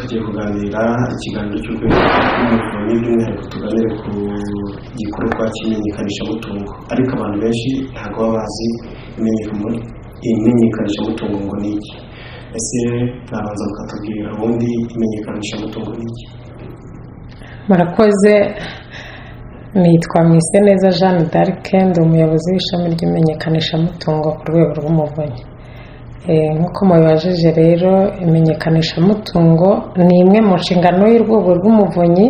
tugiye kuganira ikiganiro cy'urwego rw'umuvunyi by'umwihariko tuganire ku gikorwa cy'imenyekanishamutungo, ariko abantu benshi ntabwo baba bazi imenyekanishamutungo ngo ni iki. Ese mwabanza mukatubwira ubundi imenyekanishamutungo ni iki? Murakoze. Nitwa Mwiseneza Jeanne d'Arc, ndi umuyobozi w'ishami ry'imenyekanishamutungo ku rwego rw'umuvunyi. Nk'uko mubibajije rero, imenyekanishamutungo ni imwe mu nshingano y'urwego rw'umuvunyi.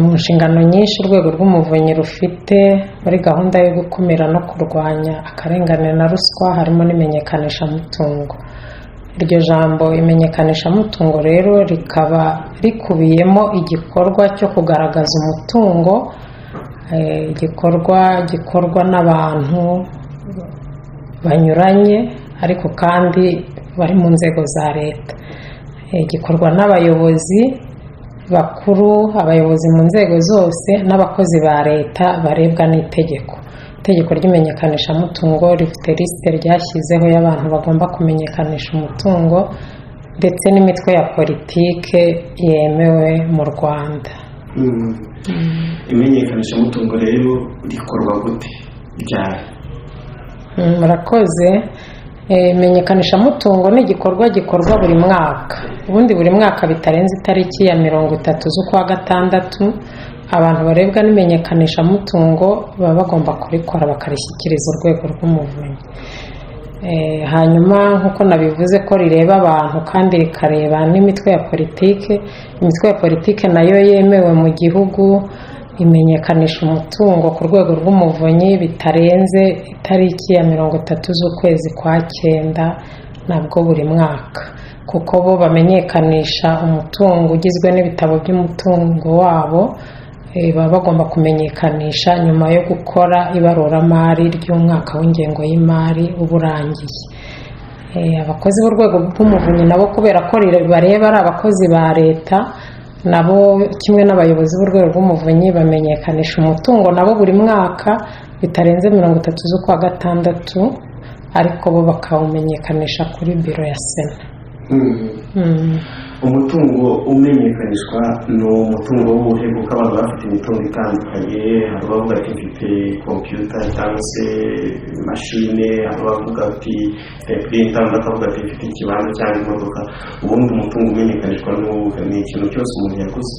Mu nshingano nyinshi urwego rw'umuvunyi rufite muri gahunda yo gukumira no kurwanya akarengane na ruswa harimo n'imenyekanishamutungo. Iryo jambo imenyekanishamutungo rero rikaba rikubiyemo igikorwa cyo kugaragaza umutungo, igikorwa gikorwa n'abantu banyuranye ariko kandi bari mu nzego za leta, gikorwa n'abayobozi bakuru, abayobozi mu nzego zose n'abakozi ba leta barebwa n'itegeko. Itegeko ry'imenyekanishamutungo rifite lisite ryashyizeho y'abantu bagomba kumenyekanisha umutungo ndetse n'imitwe ya politike yemewe mu Rwanda. Imenyekanishamutungo rero rikorwa gute? Ryari? Murakoze. Imenyekanishamutungo ni igikorwa gikorwa buri mwaka. Ubundi buri mwaka bitarenze itariki ya 30 z'ukwa gatandatu abantu barebwa n'imenyekanishamutungo baba bagomba kurikora bakarishyikiriza urwego rw'umuvunyi. Hanyuma nk'uko nabivuze ko rireba abantu kandi rikareba n'imitwe ya politike. Imitwe ya politike nayo yemewe mu gihugu imenyekanisha umutungo ku rwego rw'umuvunyi bitarenze itariki ya 30 z'ukwezi kwa cyenda nabwo buri mwaka, kuko bo bamenyekanisha umutungo ugizwe n'ibitabo by'umutungo wabo. Baba bagomba kumenyekanisha nyuma yo gukora ibaruramari ry'umwaka w'ingengo y'imari uba urangiye. Abakozi b'urwego rw'umuvunyi nabo kubera ko bareba ari abakozi ba leta, nabo kimwe n'abayobozi b'urwego rw'umuvunyi bamenyekanisha umutungo nabo buri mwaka bitarenze 30 z'ukwa gatandatu, ariko bo bakawumenyekanisha kuri biro ya Sena. Umutungo umenyekanishwa ni umutungo w'ubuhe? Kuko abantu bafite imitungo itandukanye, hari abavuga ati mfite computer cyangwa se mashine, hari abavuga ati printer, bakavuga ati mfite ikibanza cyangwa imodoka. Ubundi umutungo umenyekanishwa ni ikintu cyose umuntu yaguze.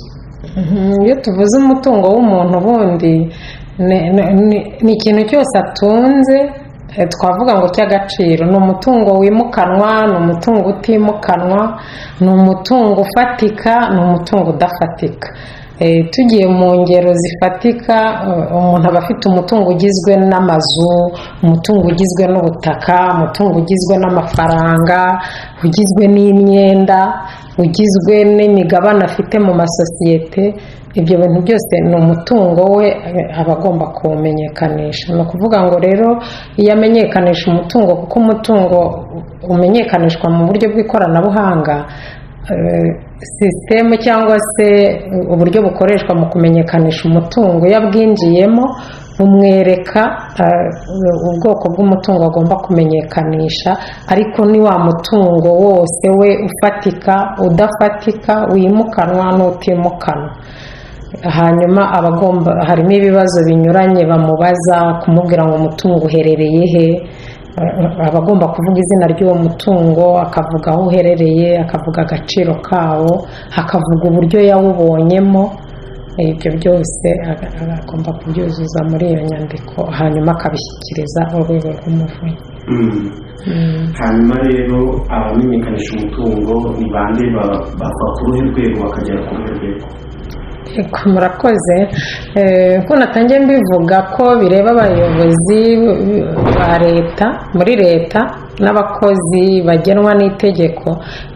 Iyo tuvuze umutungo w'umuntu ubundi ni ikintu cyose atunze, twavuga ngo cy'agaciro. Ni umutungo wimukanwa, ni umutungo utimukanwa, ni umutungo ufatika, ni umutungo udafatika. Tugiye mu ngero zifatika, umuntu aba afite umutungo ugizwe n'amazu, umutungo ugizwe n'ubutaka, umutungo ugizwe n'amafaranga, ugizwe n'imyenda, ugizwe n'imigabane afite mu masosiyete. Ibyo bintu byose ni umutungo we, aba agomba kuwumenyekanisha. Ni ukuvuga ngo rero iyo amenyekanisha umutungo, kuko umutungo umenyekanishwa mu buryo bw'ikoranabuhanga, sisiteme cyangwa se uburyo bukoreshwa mu kumenyekanisha umutungo, iyo abwinjiyemo bumwereka ubwoko bw'umutungo agomba kumenyekanisha, ariko ni wa mutungo wose we ufatika, udafatika, wimukanwa n'utimukanwa. Hanyuma harimo ibibazo binyuranye bamubaza, kumubwira ngo umutungo uherereye he. Abagomba kuvuga izina ry'uwo mutungo, akavuga aho uherereye, akavuga agaciro kawo, akavuga uburyo yawubonyemo. Ibyo byose agomba kubyuzuza muri iyo nyandiko, hanyuma akabishyikiriza urwego rw'umuvunyi. Hanyuma rero abamenyekanisha umutungo ni bande? bava ku ruhe rwego bakagera ku ruhe rwego? Murakoze. Ko natangiye mbivuga ko bireba abayobozi ba leta muri leta n'abakozi bagenwa n'itegeko.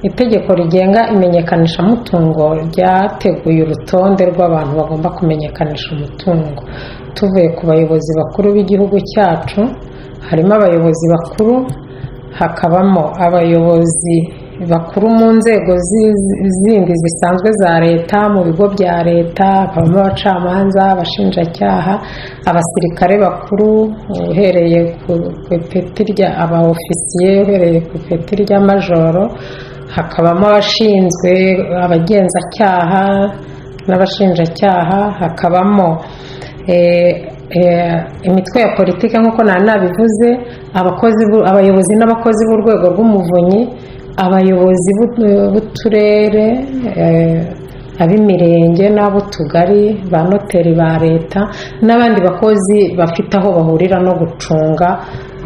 Itegeko rigenga imenyekanishamutungo ryateguye urutonde rw'abantu bagomba kumenyekanisha umutungo. Tuvuye ku bayobozi bakuru b'igihugu cyacu, harimo abayobozi bakuru, hakabamo abayobozi bakuru mu nzego zindi zisanzwe za leta, mu bigo bya leta, hakabamo abacamanza, abashinjacyaha, abasirikare bakuru uhereye ku ipeti rya aba ofisiye, uhereye ku ipeti rya majoro, hakabamo abashinzwe abagenzacyaha n'abashinjacyaha, hakabamo imitwe ya politiki nk'uko nari nabivuze, abayobozi n'abakozi b'urwego rw'umuvunyi, abayobozi b'uturere, ab'imirenge n'ab'utugari, ba noteri ba leta n'abandi bakozi bafite aho bahurira no gucunga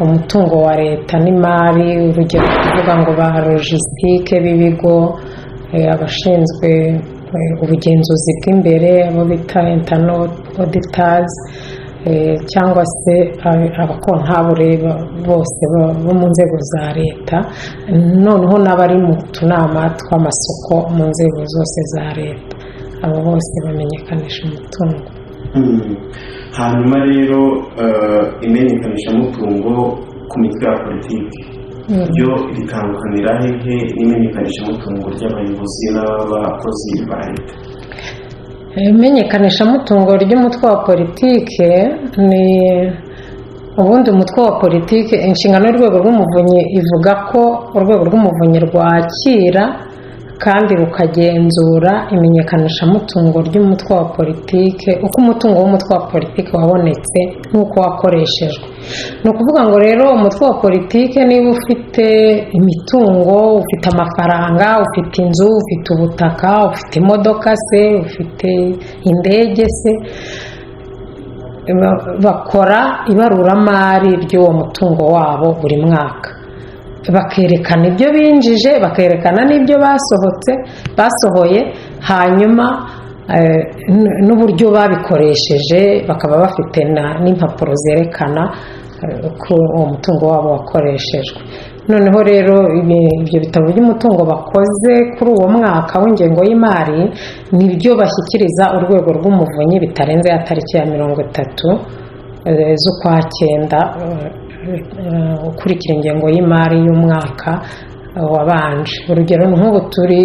umutungo wa leta n'imari, urugero kuvuga ngo ba logisitike b'ibigo, abashinzwe ubugenzuzi bw'imbere abo bita internal auditors, cyangwa se abakontabure bose bo mu nzego za leta, noneho n'abari mu tunama tw'amasoko mu nzego zose za leta, abo bose bamenyekanisha umutungo. Hanyuma rero imenyekanishamutungo ku mitwe ya politiki ryo ritandukanira hehe n'imenyekanishamutungo ry'abayobozi n'abakozi ba leta? Imenyekanishamutungo ry'umutwe wa politiki ni ubundi umutwe wa politiki, inshingano y'urwego rw'umuvunyi ivuga ko urwego rw'umuvunyi rwakira kandi rukagenzura imenyekanishamutungo ry'umutwe wa politiki, uko umutungo w'umutwe wa politiki wabonetse n'uko wakoreshejwe. Ni ukuvuga ngo rero umutwe wa politiki niba ufite imitungo, ufite amafaranga, ufite inzu, ufite ubutaka, ufite imodoka se, ufite indege se, bakora ibaruramari ry'uwo mutungo wabo buri mwaka, bakerekana ibyo binjije, bakerekana n'ibyo basohoye, hanyuma n'uburyo babikoresheje, bakaba bafite n'impapuro zerekana ko uwo mutungo wabo wakoreshejwe. Noneho rero ibyo bitabo by'umutungo bakoze kuri uwo mwaka w'ingengo y'imari nibyo bashyikiriza urwego rw'umuvunyi bitarenze ya tariki ya 30 z'ukwa cyenda ukurikira ingengo y'imari y'umwaka wabanje. Urugero nk'ubu turi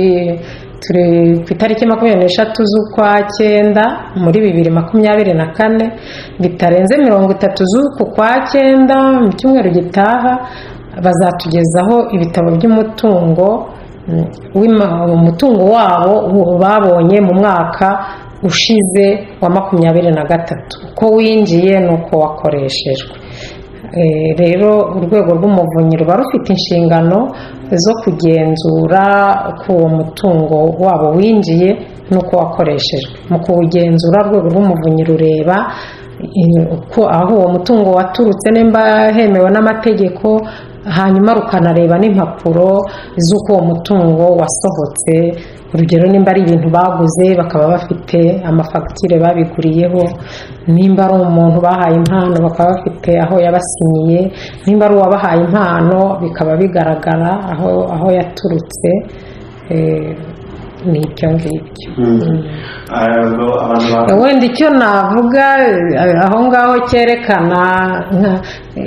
ku itariki 23 z'ukwa cyenda muri 2024, bitarenze 30 z'uku kwa cyenda mu cyumweru gitaha bazatugezaho ibitabo by'umutungo umutungo wabo babonye mu mwaka ushize wa 23, uko winjiye n'uko wakoreshejwe. Rero urwego rw'umuvunyi ruba rufite inshingano zo kugenzura ko uwo mutungo wabo winjiye n'uko wakoreshejwe. Mu kuwugenzura urwego rw'umuvunyi rureba aho uwo mutungo waturutse nimba hemewe n'amategeko, hanyuma rukanareba n'impapuro z'uko uwo mutungo wasohotse. Urugero nimba ari ibintu baguze bakaba bafite amafagitire babiguriyeho, nimba ari umuntu bahaye impano bakaba bafite aho yabasinyiye, nimba ari uwabahaye impano bikaba bigaragara aho yaturutse. Ni ibyo ngibyo. Wenda icyo navuga aho ngaho cyerekana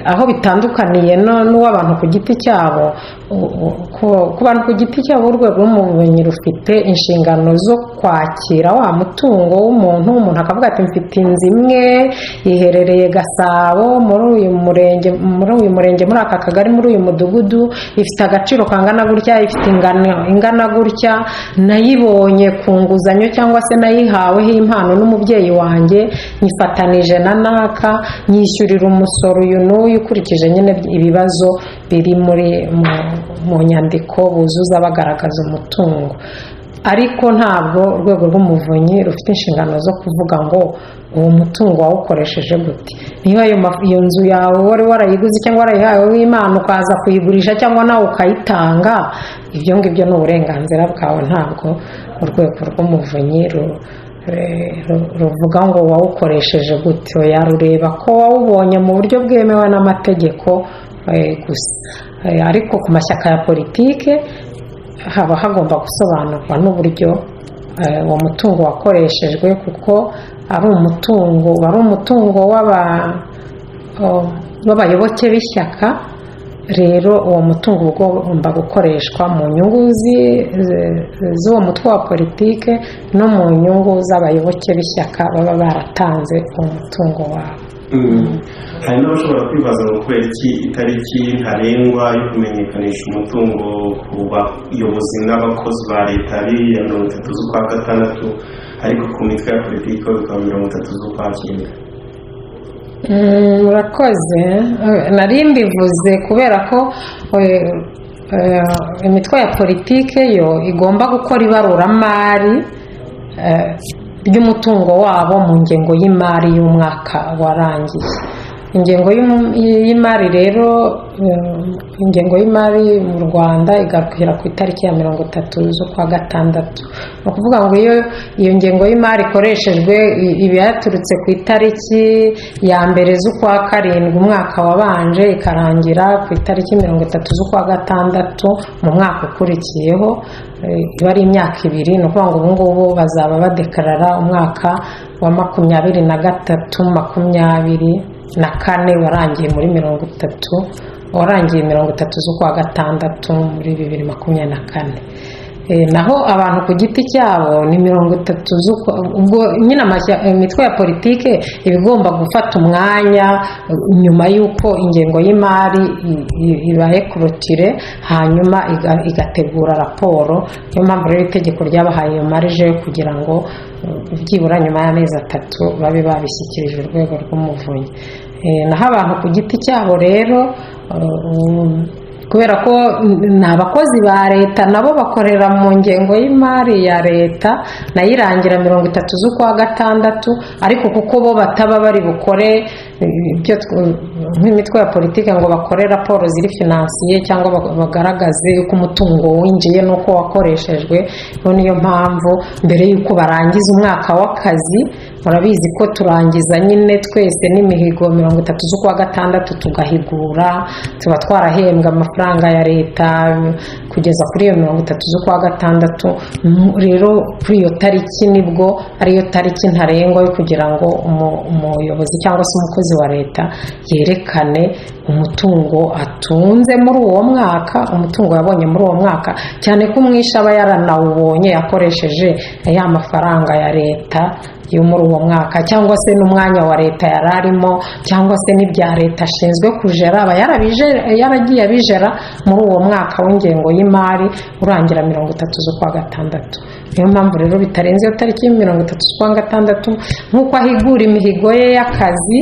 aho bitandukaniye n'uw'abantu ku giti cyabo. Ku bantu ku giti cyabo urwego rw'umuvunyi rufite inshingano zo kwakira wa mutungo w'umuntu akavuga ati mfite inzu imwe iherereye Gasabo muri uyu murenge muri aka kagari muri uyu mudugudu, ifite agaciro kangana gutya, ifite ingana gutya, nayibonye ku nguzanyo cyangwa se nayihaweho impano n'umubyeyi wanjye, nifatanije na naka, nyishyurira umusoro uyu n'uyu ukurikije nyine ibibazo biri mu nyandiko buzuza bagaragaza umutungo. Ariko ntabwo urwego rw'umuvunyi rufite inshingano zo kuvuga ngo uwo mutungo wawukoresheje gute. Niba iyo nzu yawe wari warayiguze cyangwa warayihaweho impano ukaza kuyigurisha cyangwa nawe ukayitanga, ibyo ngibyo ni uburenganzira bwawe. Ntabwo urwego rw'umuvunyi ruvuga ngo wawukoresheje gute, yarureba ko wawubonye mu buryo bwemewe n'amategeko gusa. Ariko ku mashyaka ya politike haba hagomba gusobanurwa n'uburyo uwo mutungo wakoreshejwe, kuko ari umutungo w'abayoboke b'ishyaka. Rero uwo mutungo ugomba gukoreshwa mu nyungu z'uwo mutwe wa politike no mu nyungu z'abayoboke b'ishyaka baba baratanze uwo mutungo wabo. hari n'abashobora kwibaza ngo kubera iki itariki ntarengwa yo kumenyekanisha umutungo ku bayobozi n'abakozi ba leta ari iya 30 z'ukwa gatandatu ariko ku mitwe ya politiki bikaba 30 z'ukwa cyenda. murakoze. Nari mbivuze kubera ko imitwe ya politiki yo igomba gukora ibaruramari ry'umutungo wabo mu ngengo y'imari y'umwaka warangiye. Ingengo y'imari rero, ingengo y'imari mu Rwanda igarukira ku itariki ya 30 z'ukwa gatandatu. Ni ukuvuga ngo iyo ngengo y'imari ikoreshejwe iba yaturutse ku itariki ya 1 z'ukwa karindwi umwaka wabanje ikarangira ku itariki 30 z'ukwa gatandatu mu mwaka ukurikiyeho, iba ari imyaka 2. Ni ukuvuga ngo ubu ngubu bazaba badekarara umwaka wa 2023-24 warangiye muri 30 z'ukwa gatandatu muri 2024. Naho abantu ku giti cyabo ni 30 ubwo nyine imitwe ya politike ibigomba gufata umwanya nyuma y'uko ingengo y'imari ibaye clôture, hanyuma igategura raporo. Niyo mpamvu rero itegeko ryabahaye iyo marije kugira ngo byibura nyuma y'amezi 3 babe babishyikirije urwego rw'umuvunyi. Naho abantu ku giti cyabo rero kubera ko ni abakozi ba leta nabo bakorera mu ngengo y'imari ya leta nayo irangira 30 z'ukwa gatandatu, ariko kuko bo bataba bari bukore ibyo nk'imitwe ya politiki ngo bakore raporo ziri finansiye cyangwa bagaragaze uko umutungo winjiye n'uko wakoreshejwe. Niyo mpamvu mbere y'uko barangiza umwaka w'akazi, murabizi ko turangiza nyine twese n'imihigo 30 z'ukwa gatandatu tugahigura, tuba twarahembwa amafaranga ya leta kugeza kuri iyo 30 z'ukwa gatandatu. Rero kuri iyo tariki nibwo ariyo tariki ntarengwa yo kugira ngo umuyobozi cyangwa se umukozi wa leta yerekane umutungo atunze muri uwo mwaka, umutungo yabonye muri uwo mwaka, cyane ko umwisha aba yaranawubonye yakoresheje ya mafaranga ya leta yo muri uwo mwaka, cyangwa se n'umwanya wa leta yararimo, cyangwa se n'ibya leta ashinzwe kujera aba yaragiye abijera muri uwo mwaka w'ingengo y'imari urangira 30 z'ukwa gatandatu. Niyo mpamvu rero bitarenze iyo tariki 30 z'ukwa gatandatu nk'uko ahigura imihigo ye y'akazi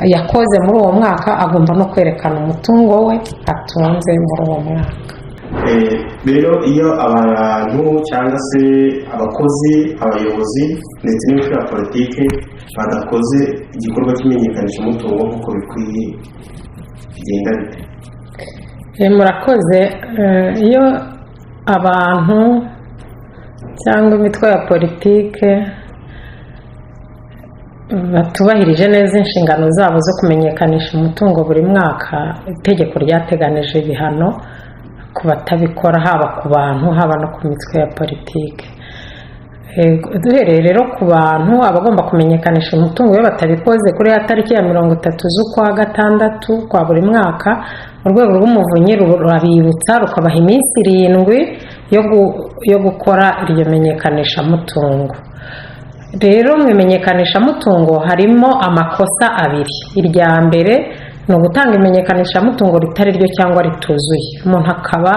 yakoze muri uwo mwaka, agomba no kwerekana umutungo we atunze muri uwo mwaka. Rero iyo abantu cyangwa se abakozi, abayobozi ndetse n'imitwe ya politiki badakoze igikorwa cy'imenyekanisha umutungo nk'uko bikwiye, bigenda bite? Murakoze. Iyo abantu cyangwa imitwe ya politiki batubahirije neza inshingano zabo zo kumenyekanisha umutungo buri mwaka, itegeko ryateganije ibihano ku batabikora, haba ku bantu haba no ku mitwe ya politiki. Duhereye rero ku bantu, abagomba kumenyekanisha umutungo iyo batabikoze kuri ya tariki ya 30 z'ukwa gatandatu kwa buri mwaka, urwego rw'umuvunyi rurabibutsa rukabaha iminsi 7 yo gukora iryo menyekanisha mutungo. Rero mu imenyekanisha mutungo harimo amakosa 2. Irya mbere ni ugutanga imenyekanisha mutungo ritari ryo cyangwa rituzuye, umuntu akaba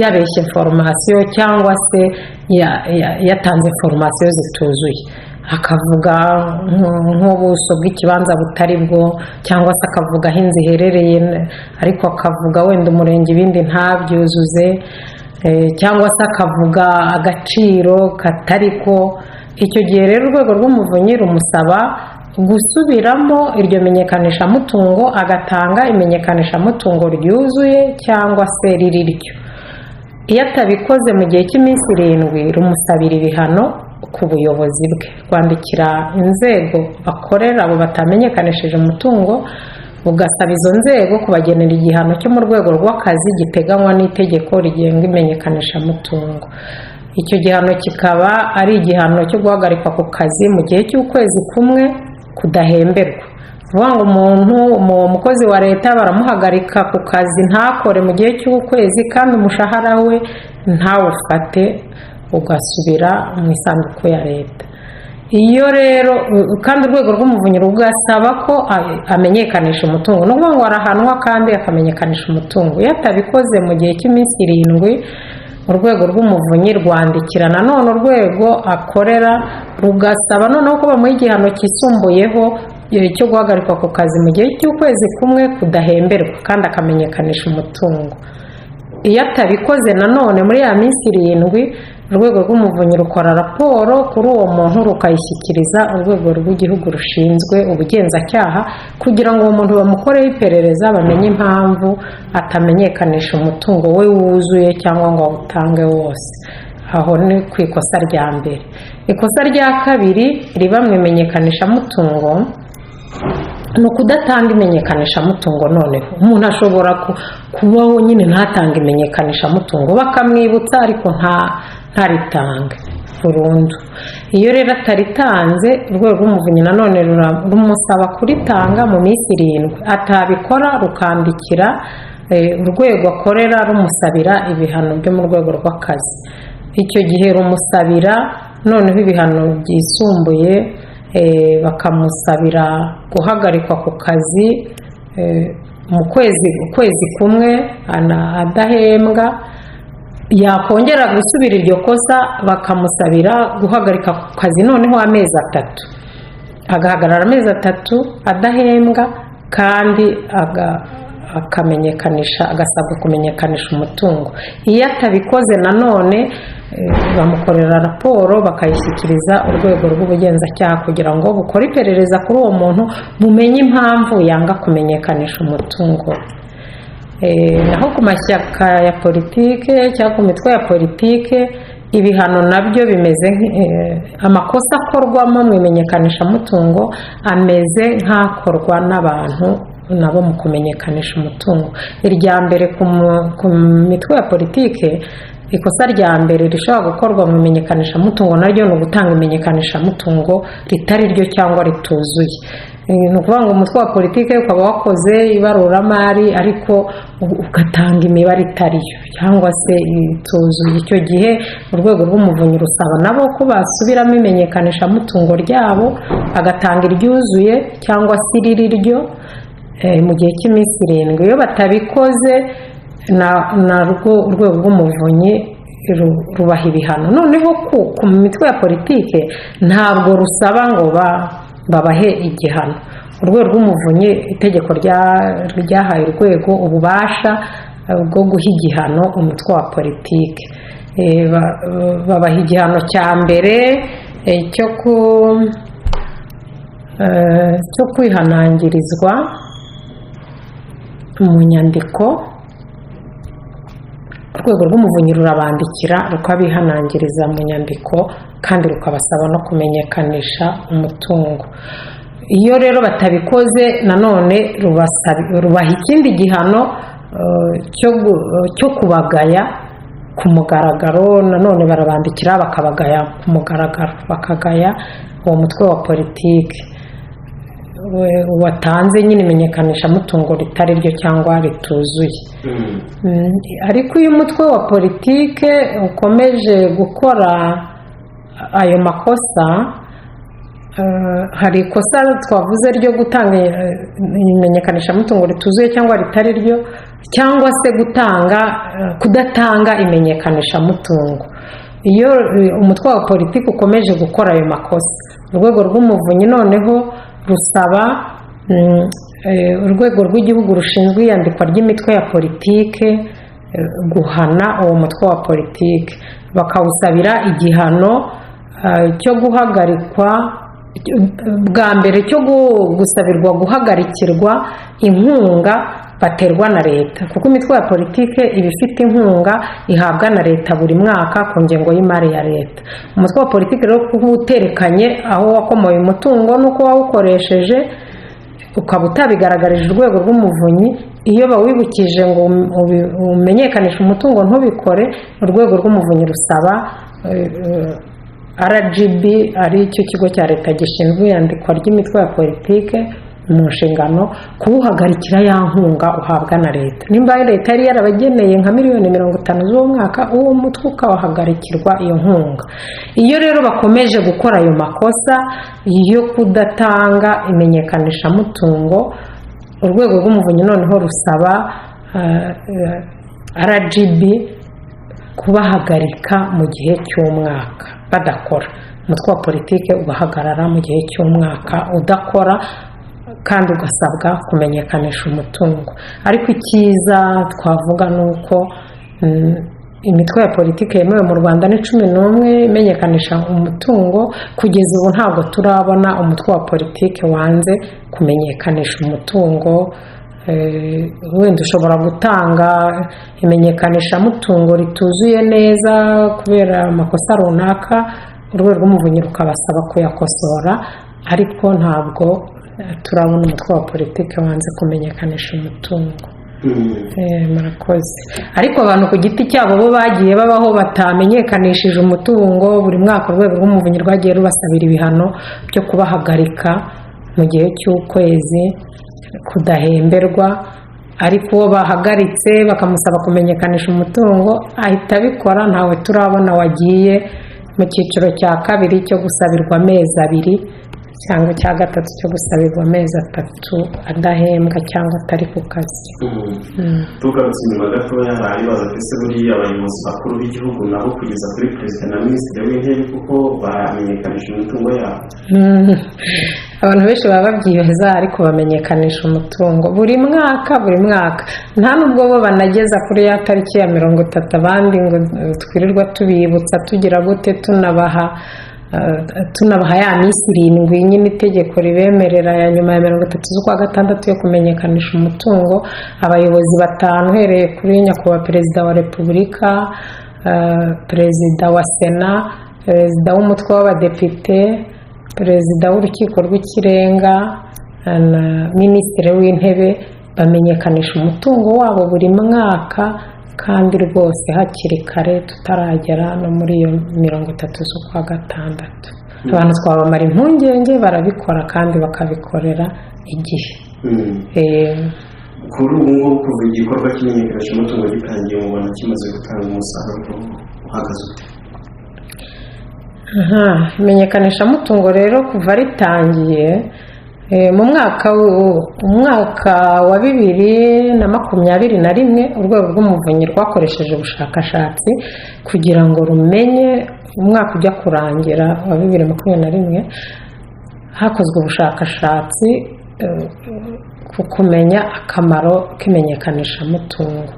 yabeshye formation cyangwa se yatanze formation zituzuye, akavuga nk'ubuso bw'ikibanza butari bwo, cyangwa se akavuga aho inzu iherereye ariko akavuga wenda umurenge ibindi ntabyuzuze, cyangwa se akavuga agaciro katari ko. Icyo gihe rero urwego rw'umuvunyi rumusaba gusubiramo iryo menyekanisha mutungo, agatanga imenyekanisha mutungo ryuzuye cyangwa se riri ryo. Iyo atabikoze mu gihe cy'iminsi 7 rumusabira ibihano ku buyobozi bwe, kwandikira inzego bakorera abo batamenyekanishije umutungo, bugasaba izo nzego kubagenera igihano cyo mu rwego rw'akazi giteganywa n'itegeko rigenga imenyekanisha mutungo. Icyo gihano kikaba ari igihano cyo guhagarikwa ku kazi mu gihe cy'ukwezi kumwe kudahemberwa. Vuga ngo umukozi wa leta baramuhagarika ku kazi ntakore mu gihe cy'ukwezi, kandi umushahara we ntawufate, ugasubira mu isanduku ya leta. iyo rero kandi urwego rw'umuvunyi rugasaba ko amenyekanisha umutungo, ni ukuvuga ngo arahanwa kandi akamenyekanisha umutungo. Iyo atabikoze mu gihe cy'iminsi 7, urwego rw'umuvunyi rwandikira nanone urwego akorera rugasaba noneho ko bamuha igihano cyisumbuyeho cyo guhagarikwa ku kazi mu gihe cy'ukwezi kumwe kudahemberwa kandi akamenyekanisha umutungo. Iyo atabikoze nanone muri ya minsi 7, urwego rw'umuvunyi rukora raporo kuri uwo muntu rukayishyikiriza urwego rw'igihugu rushinzwe ubugenzacyaha kugira ngo uwo muntu bamukoreho iperereza bamenye impamvu atamenyekanisha umutungo we wuzuye cyangwa ngo awutange wose. Aho ni ku ikosa rya mbere. Ikosa rya kabiri riba mu imenyekanishamutungo ni ukudatanga imenyekanishamutungo. Noneho umuntu ashobora kubaho nyine ntatange imenyekanishamutungo bakamwibutsa ariko ntaritange burundu. Iyo rero ataritanze urwego rw'umuvunyi nanone rumusaba kuritanga mu minsi 7. Atabikora rukandikira urwego akorera rumusabira ibihano byo mu rwego rw'akazi. Icyo gihe rumusabira noneho ibihano byisumbuye, bakamusabira guhagarikwa ku kazi mu kwezi kumwe adahembwa. Yakongera gusubira iryo kosa bakamusabira guhagarika ku kazi noneho amezi 3, agahagarara amezi 3 adahembwa kandi agasabwa kumenyekanisha umutungo. Iyo atabikoze nanone bamukorera raporo bakayishyikiriza urwego rw'ubugenzacyaha kugira ngo bukore iperereza kuri uwo muntu bumenye impamvu yanga kumenyekanisha umutungo. Naho ku mashyaka ya politike cyangwa ku mitwe ya politike, ibihano nabyo bimeze amakosa akorwamo mu imenyekanishamutungo ameze nk'akorwa n'abantu nabo mu kumenyekanisha umutungo. Irya mbere ku mitwe ya politike, ikosa rya mbere rishobora gukorwa mu imenyekanishamutungo naryo ni ugutanga imenyekanishamutungo ritari ryo cyangwa rituzuye. Ni ukuvuga ngo umutwe wa politike ukaba wakoze ibaruramari ariko ugatanga imibare itariyo cyangwa se ituzuye. Icyo gihe urwego rw'umuvunyi rusaba nabo ko basubiramo imenyekanishamutungo ryabo agatanga iryuzuye cyangwa se iriri ryo mu gihe cy'iminsi 7. Iyo batabikoze narwo urwego rw'umuvunyi rubaha ibihano. Noneho ku mitwe ya politike ntabwo rusaba ngo babahe igihano. Urwego rw'umuvunyi itegeko ryahaye urwego ububasha bwo guha igihano umutwe wa politike. Babaha igihano cya mbere cyo kwihanangirizwa mu nyandiko. Urwego rw'umuvunyi rurabandikira rukabihanangiriza mu nyandiko kandi rukabasaba no kumenyekanisha umutungo. Iyo rero batabikoze nanone rubaha ikindi gihano cyo kubagaya ku mugaragaro. Nanone barabandikira bakabagaya ku mugaragaro, bakagaya uwo mutwe wa politiki watanze nyine imenyekanishamutungo ritari ryo cyangwa rituzuye. Ariko iyo umutwe wa politike ukomeje gukora ayo makosa, hari ikosa twavuze ryo gutanga imenyekanishamutungo rituzuye cyangwa ritari ryo, cyangwa se kudatanga imenyekanishamutungo. Iyo umutwe wa politiki ukomeje gukora ayo makosa, urwego rw'umuvunyi noneho rusaba urwego rw'igihugu rushinzwe iyandikwa ry'imitwe ya politike guhana uwo mutwe wa politike. Bakawusabira igihano cyo guhagarikwa bwa mbere, cyo gusabirwa guhagarikirwa inkunga baterwa na leta, kuko imitwe ya politike iba ifite inkunga ihabwa na leta buri mwaka ku ngengo y'imari ya leta. Umutwe wa politike rero kuba uterekanye aho wakomoye umutungo n'uko wawukoresheje ukaba utabigaragarije urwego rw'umuvunyi, iyo bawibukije ngo umenyekanishe umutungo ntubikore, urwego rw'umuvunyi rusaba RGB, ari cyo kigo cya leta gishinzwe iyandikwa ry'imitwe ya politike, mu nshingano kuwuhagarikira ya nkunga uhabwa na leta. Nimba leta yari yarabageneye nka miliyoni 50 z'uwo mwaka, uwo mutwe ukawahagarikirwa iyo nkunga. Iyo rero bakomeje gukora ayo makosa yo kudatanga imenyekanishamutungo, urwego rw'umuvunyi noneho rusaba RGB kubahagarika mu gihe cy'umwaka badakora. Umutwe wa politike ugahagarara mu gihe cy'umwaka udakora, kandi ugasabwa kumenyekanisha umutungo. Ariko icyiza twavuga ni uko imitwe ya politiki yemewe mu Rwanda ni 11 imenyekanisha umutungo. Kugeza ubu ntabwo turabona umutwe wa politiki wanze kumenyekanisha umutungo. Wenda ushobora gutanga imenyekanishamutungo rituzuye neza kubera amakosa runaka, urwego rw'umuvunyi rukabasaba kuyakosora, ariko ntabwo turabona umutwe wa politiki wanze kumenyekanisha umutungo. Murakoze. Ariko abantu ku giti cyabo bo bagiye babaho batamenyekanishije umutungo. Buri mwaka urwego rw'umuvunyi rwagiye rubasabira ibihano byo kubahagarika mu gihe cy'ukwezi kudahemberwa, ariko uwo bahagaritse bakamusaba kumenyekanisha umutungo ahita abikora. Ntawe turabona wagiye mu cyiciro cya kabiri cyo gusabirwa amezi 2 cyangwa cya gatatu cyo gusabirwa amezi 3 adahembwa cyangwa atari ku kazi. Tugarutse inyuma gatoya, hari ibibazo ndetse buriya abayobozi bakuru b'igihugu nabo kugeza kuri perezida na minisitiri w'intebe kuko bamenyekanisha umutungo yabo. Abantu benshi baba babyiheza, ariko bamenyekanisha umutungo buri mwaka. Nta nubwo bo banageza kuri ya tariki ya 30 abandi ngo twirirwa tubibutsa tugira gute tunabaha ya minsi 7 nyine itegeko ribemerera ya nyuma ya 30 z'ukwa gatandatu yo kumenyekanisha umutungo. Abayobozi 5 uhereye kuri nyakubahwa perezida wa repubulika, perezida wa sena, perezida w'umutwe w'abadepite, perezida w'urukiko rw'ikirenga na minisitiri w'intebe bamenyekanisha umutungo wabo buri mwaka, kandi rwose hakiri kare tutaragera no muri iyo 30 z'ukwa gatandatu. Abantu twabamara impungenge, barabikora kandi bakabikorera igihe. Kuri ubu ngubu kuva igikorwa cy'imenyekanishamutungo gitangiye, mubona kimaze gutanga umusaruro uhagaze ute? Imenyekanishamutungo rero kuva ritangiye mu mwaka wa 2021, urwego rw'umuvunyi rwakoresheje ubushakashatsi kugira ngo rumenye, umwaka ujya kurangira wa 2021 hakozwe ubushakashatsi ku kumenya akamaro k'imenyekanishamutungo.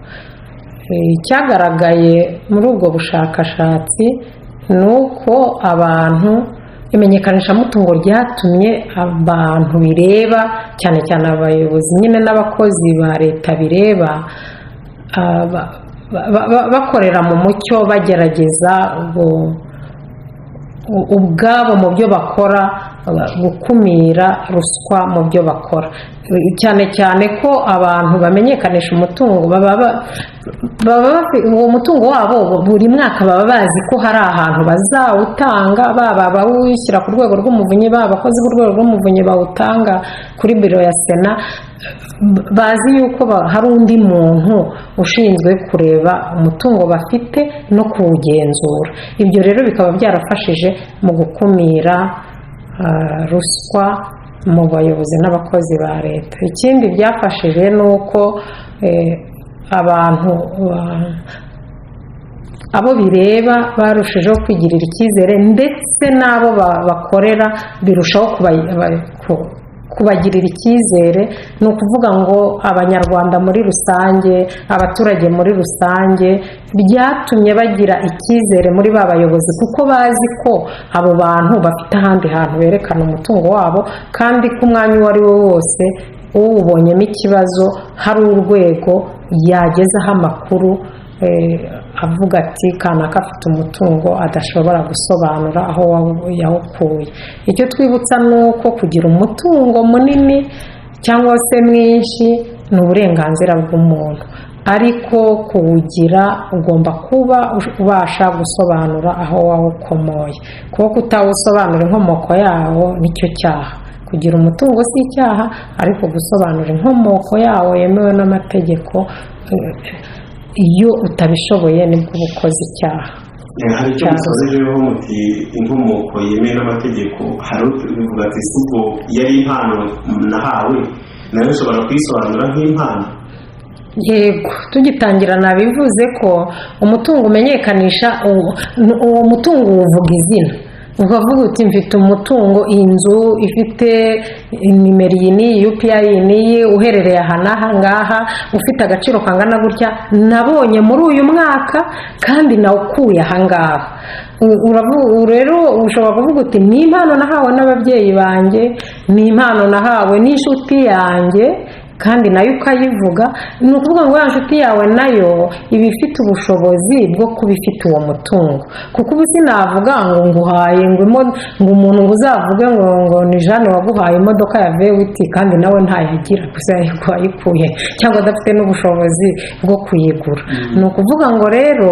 Icyagaragaye muri ubwo bushakashatsi ni uko imenyekanishamutungo ryatumye abantu bireba, cyane cyane abayobozi nyine n'abakozi ba leta bireba, bakorera mu mucyo, bagerageza ubwabo mu byo bakora gukumira ruswa mu byo bakora. Cyane cyane ko abantu bamenyekanisha umutungo uwo mutungo wabo buri mwaka baba bazi ko hari ahantu bazawutanga, baba bawushyira ku rwego rw'umuvunyi, baba abakozi b'urwego rw'umuvunyi bawutanga kuri biro ya sena, bazi yuko hari undi muntu ushinzwe kureba umutungo bafite no kuwugenzura. Ibyo rero bikaba byarafashije mu gukumira ruswa mu bayobozi n'abakozi ba leta. Ikindi byafashije ni uko abantu abo bireba barushijeho kwigirira icyizere, ndetse n'abo bakorera birushaho kubagirira icyizere. Ni ukuvuga ngo abanyarwanda muri rusange, abaturage muri rusange, byatumye bagira icyizere muri ba bayobozi, kuko bazi ko abo bantu bafite ahandi hantu berekana umutungo wabo, kandi ko umwanya uwo ari wo wose uwubonyemo ikibazo hari urwego yagezaho amakuru avuga ati kanaka afite umutungo adashobora gusobanura aho yawukuye. Icyo twibutsa ni uko kugira umutungo munini cyangwa se mwinshi ni uburenganzira bw'umuntu, ariko kuwugira ugomba kuba ubasha gusobanura aho wawukomoye, kuko kutawusobanura inkomoko yawo nicyo cyaha. kugira umutungo si icyaha, ariko gusobanura inkomoko yawo yemewe n'amategeko iyo utabishoboye nibwo uba ukoze icyaha. hari icyo musozejeho muti inkomoko yemewe n'amategeko, hari ubivuga ati si ubwo yari impano nahawe nawe ushobora kuyisobanura nk'impano? Yego, tugitangira nabivuze ko umutungo umenyekanisha uwo mutungo uvuga izina, ukavuga uti mfite umutungo, inzu ifite nimero iyi n'iyi, UPI iyi n'iyi, uherereye aha n'aha ngaha, ufite agaciro kangana gutya, nabonye muri uyu mwaka kandi nawukuye aha ngaha. Rero ushobora kuvuga uti ni impano nahawe n'ababyeyi banjye, ni impano nahawe n'inshuti yanjye, kandi nayo ukayivuga. Ni ukuvuga ngo ya nshuti yawe nayo iba ifite ubushobozi bwo kuba ifite uwo mutungo, kuko ubu sinavuga ngo nguhaye ngo umuntu ngo uzavuge ngo ni Jeanne waguhaye imodoka ya vewiti kandi nawe ntayagira, gusa yayikuye cyangwa adafite n'ubushobozi bwo kuyigura. Ni ukuvuga ngo rero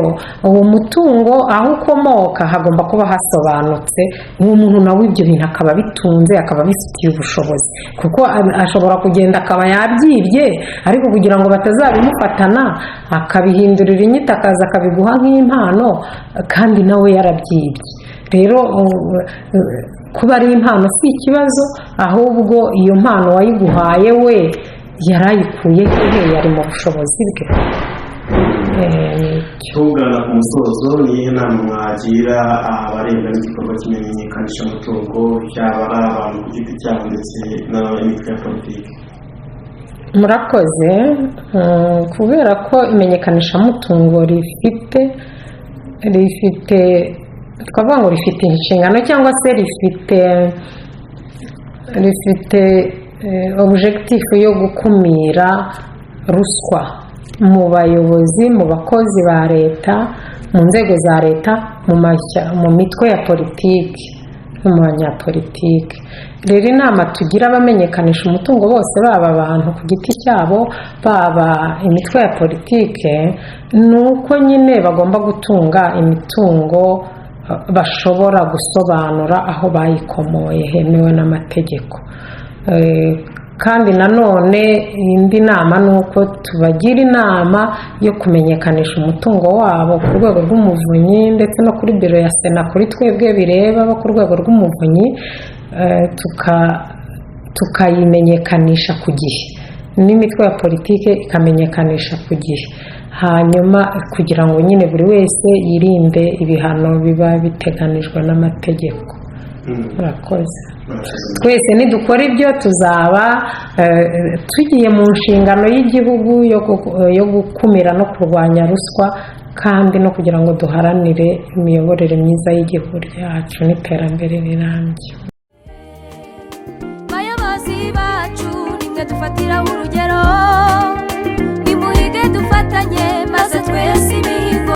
uwo mutungo aho ukomoka hagomba kuba hasobanutse, uwo muntu nawe ibyo bintu akaba bitunze, akaba bifitiye ubushobozi, kuko ashobora kugenda akaba yabyibye, ariko kugira ngo batazabimufatana akabihindurira inyito akaza akabiguha nk'impano kandi nawe yarabyibye. Rero kuba ari impano si ikibazo, ahubwo iyo mpano wayiguhaye we yarayikuye hehe, yari mu bushobozi bwe. tugana ku musozo, niyihe nama mwagira abarebwa n'igikorwa cy'imenyekanisha mutungo, yaba ari abantu ku giti cyabo ndetse n'imitwe ya politiki? Murakoze. Kubera ko imenyekanishamutungo rifite twavuga ngo rifite inshingano cyangwa se rifite objectif yo gukumira ruswa mu bayobozi, mu bakozi ba leta, mu nzego za leta, mu mitwe ya politiki, mu banyapolitiki. Rero inama tugira abamenyekanisha umutungo bose, baba abantu ku giti cyabo, baba imitwe ya politike, ni uko nyine bagomba gutunga imitungo bashobora gusobanura aho bayikomoye hemewe n'amategeko. Kandi nanone indi nama ni uko tubagira inama yo kumenyekanisha umutungo wabo ku rwego rw'umuvunyi ndetse no kuri biro ya Sena, kuri twebwe bireba bo ku rwego rw'umuvunyi, tukayimenyekanisha ku gihe, n'imitwe ya politike ikamenyekanisha ku gihe, hanyuma kugira ngo nyine buri wese yirinde ibihano biba biteganijwe n'amategeko. Murakoze. Twese nidukora ibyo tuzaba tugiye mu nshingano y'igihugu yo gukumira no kurwanya ruswa, kandi no kugira ngo duharanire imiyoborere myiza y'igihugu cyacu n'iterambere rirambye. Bayobozi bacu nimwe dufatiraho urugero.